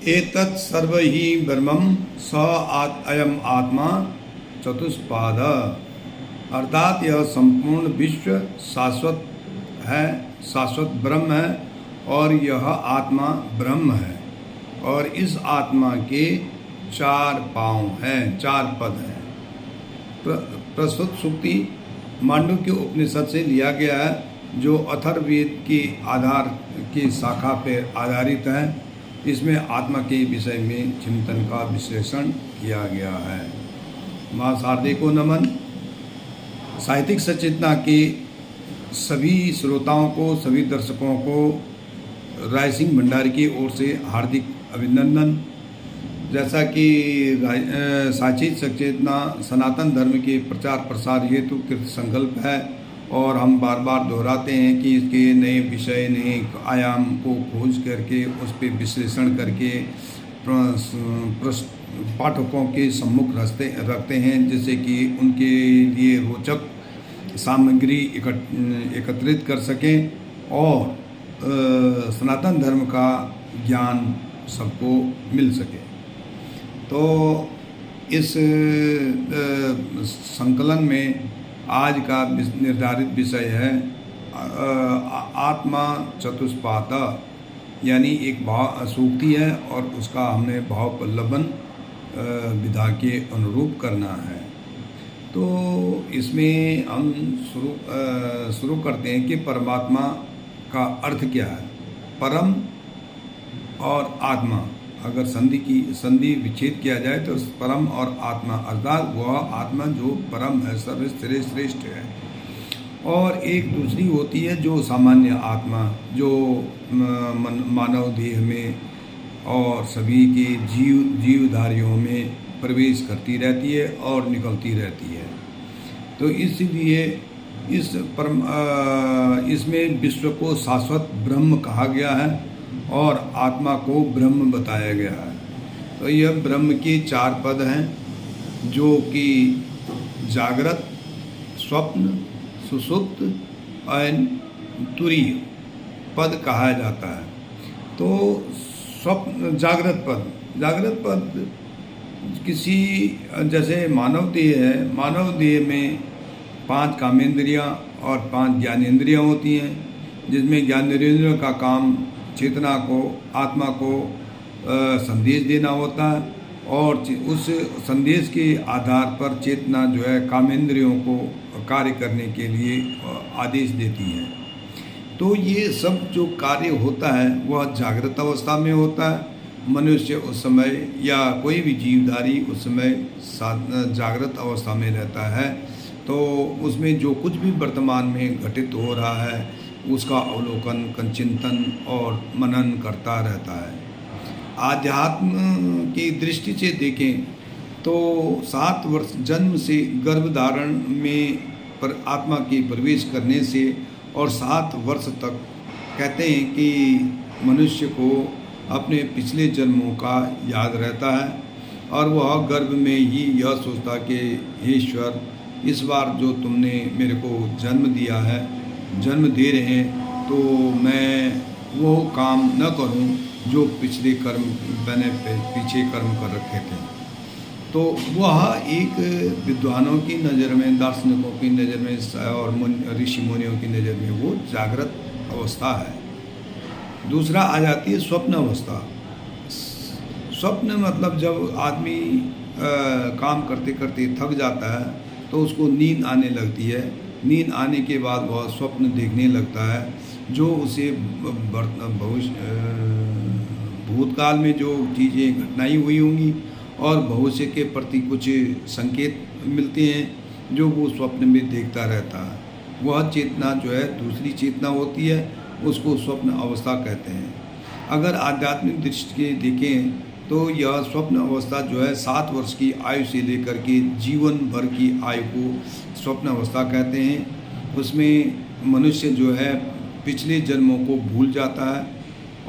एतत् सर्व ही ब्रह्मम स अयम आत्मा चतुष्पाद, अर्थात यह संपूर्ण विश्व शाश्वत है, शाश्वत ब्रह्म है और यह आत्मा ब्रह्म है। और इस आत्मा के चार पाँव हैं, चार पद हैं। प्रस्तुत सूक्ति मांडुक्य उपनिषद से लिया गया है, जो अथर्ववेद के आधार की शाखा पर आधारित है। इसमें आत्मा के विषय में चिंतन का विश्लेषण किया गया है। माँ शारदे को नमन। साहित्यिक सचेतना के सभी श्रोताओं को, सभी दर्शकों को राय सिंह भंडारी की ओर से हार्दिक अभिनंदन। जैसा कि साहित्यिक सचेतना सनातन धर्म के प्रचार प्रसार हेतु कृत संकल्प है और हम बार बार दोहराते हैं कि इसके नए विषय, नए आयाम को खोज करके उस पर विश्लेषण करके पाठकों के सम्मुख रखते हैं, जिससे कि उनके लिए रोचक सामग्री एकत्रित कर सकें और सनातन धर्म का ज्ञान सबको मिल सके। तो इस संकलन में आज का निर्धारित विषय है आत्मा चतुष्पाद, यानी एक भाव सूक्ति है और उसका हमने भाव पल्लवन विधा के अनुरूप करना है। तो इसमें हम शुरू करते हैं कि परमात्मा का अर्थ क्या है। परम और आत्मा, अगर संधि विच्छेद किया जाए तो परम और आत्मा, अर्थात वह आत्मा जो परम है, सर्वश्रेष्ठ है, और एक दूसरी होती है जो सामान्य आत्मा, जो मानव देह में और सभी के जीवधारियों में प्रवेश करती रहती है और निकलती रहती है। तो इसलिए इसमें विश्व को शाश्वत ब्रह्म कहा गया है और आत्मा को ब्रह्म बताया गया है। तो यह ब्रह्म के चार पद हैं, जो कि जागृत, स्वप्न, सुषुप्त और तुरीय पद कहा जाता है। तो स्वप्न जागृत पद किसी, जैसे मानव देह है, मानव देह में 5 कामेंद्रियाँ और 5 ज्ञानेंद्रियाँ होती हैं, जिसमें ज्ञानेंद्रियों का काम चेतना को, आत्मा को संदेश देना होता है और उस संदेश के आधार पर चेतना जो है कामेंद्रियों को कार्य करने के लिए आदेश देती है। तो ये सब जो कार्य होता है वह जागृत अवस्था में होता है। मनुष्य उस समय या कोई भी जीवधारी उस समय जागृत अवस्था में रहता है। तो उसमें जो कुछ भी वर्तमान में घटित हो रहा है उसका अवलोकन, चिंतन और मनन करता रहता है। आध्यात्म की दृष्टि से देखें तो 7 वर्ष जन्म से गर्भधारण में पर आत्मा के प्रवेश करने से और 7 वर्ष तक कहते हैं कि मनुष्य को अपने पिछले जन्मों का याद रहता है और वह गर्भ में ही यह सोचता कि हे ईश्वर, इस बार जो तुमने मेरे को जन्म दिया है, जन्म दे रहे हैं, तो मैं वो काम न करूं जो पिछले कर्म मैंने पीछे कर्म कर रखे थे। तो वह एक विद्वानों की नज़र में, दार्शनिकों की नज़र में और ऋषि मुनियों की नज़र में वो जागृत अवस्था है। दूसरा आ जाती है स्वप्न अवस्था। स्वप्न मतलब जब आदमी काम करते करते थक जाता है तो उसको नींद आने लगती है। नींद आने के बाद वह स्वप्न देखने लगता है, जो उसे भूतकाल में जो चीज़ें घटनाएं हुई होंगी और भविष्य के प्रति कुछ संकेत मिलते हैं जो वो स्वप्न में देखता रहता है। वह चेतना जो है दूसरी चेतना होती है, उसको स्वप्न अवस्था कहते हैं। अगर आध्यात्मिक दृष्टि से देखें तो यह स्वप्न अवस्था जो है 7 वर्ष की आयु से लेकर के जीवन भर की आयु को स्वप्न अवस्था कहते हैं। उसमें मनुष्य जो है पिछले जन्मों को भूल जाता है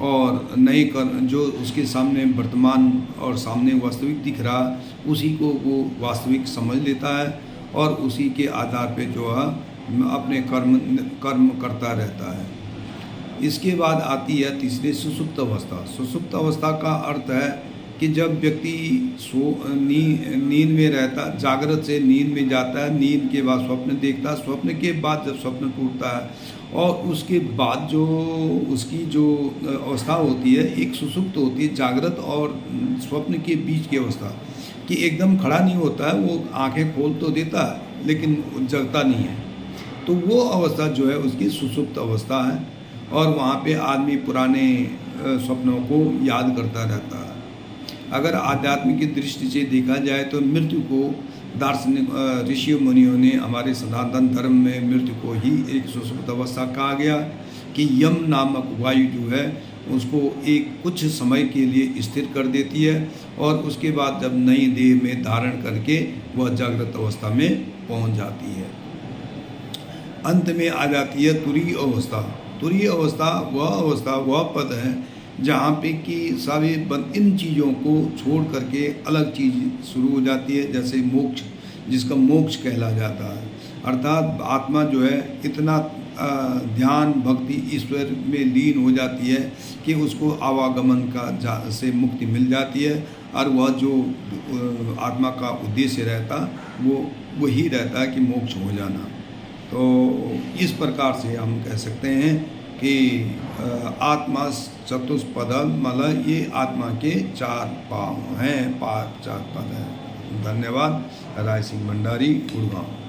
और नए कर्म जो उसके सामने वर्तमान और सामने वास्तविक दिख रहा उसी को वो वास्तविक समझ लेता है और उसी के आधार पे जो है अपने कर्म करता रहता है। इसके बाद आती है तीसरी सुषुप्त अवस्था। सुषुप्त अवस्था का अर्थ है कि जब व्यक्ति नींद में रहता, जागृत से नींद में जाता है, नींद के बाद स्वप्न देखता है, स्वप्न के बाद जब स्वप्न टूटता है और उसके बाद जो उसकी जो अवस्था होती है, एक सुषुप्त होती है, जागृत और स्वप्न के बीच की अवस्था, कि एकदम खड़ा नहीं होता है, वो आंखें खोल तो देता है लेकिन जगता नहीं है। तो वो अवस्था जो है उसकी सुषुप्त अवस्था है और वहाँ पे आदमी पुराने स्वप्नों को याद करता रहता है। अगर आध्यात्मिक की दृष्टि से देखा जाए तो मृत्यु को दार्शनिक ऋषि मुनियों ने, हमारे सनातन धर्म में मृत्यु को ही एक सुषुप्त अवस्था कहा गया कि यम नामक वायु जो है उसको एक कुछ समय के लिए स्थिर कर देती है और उसके बाद जब नई देह में धारण करके वह जागृत अवस्था में पहुंच जाती है। अंत में आ जाती है तुरीय अवस्था। तुरीय अवस्था वह पद है जहाँ पे कि सभी इन चीज़ों को छोड़ करके अलग चीज़ शुरू हो जाती है, जैसे मोक्ष, जिसका मोक्ष कहला जाता है। अर्थात आत्मा जो है इतना ध्यान भक्ति ईश्वर में लीन हो जाती है कि उसको आवागमन का से मुक्ति मिल जाती है और वह जो आत्मा का उद्देश्य रहता वो वही रहता है कि मोक्ष हो जाना। तो इस प्रकार से हम कह सकते हैं कि आत्मा चतुष्पदम, मतलब ये आत्मा के 4 पाँव हैं, 4 पद हैं। धन्यवाद। राय सिंह भंडारी, गुड़गांव।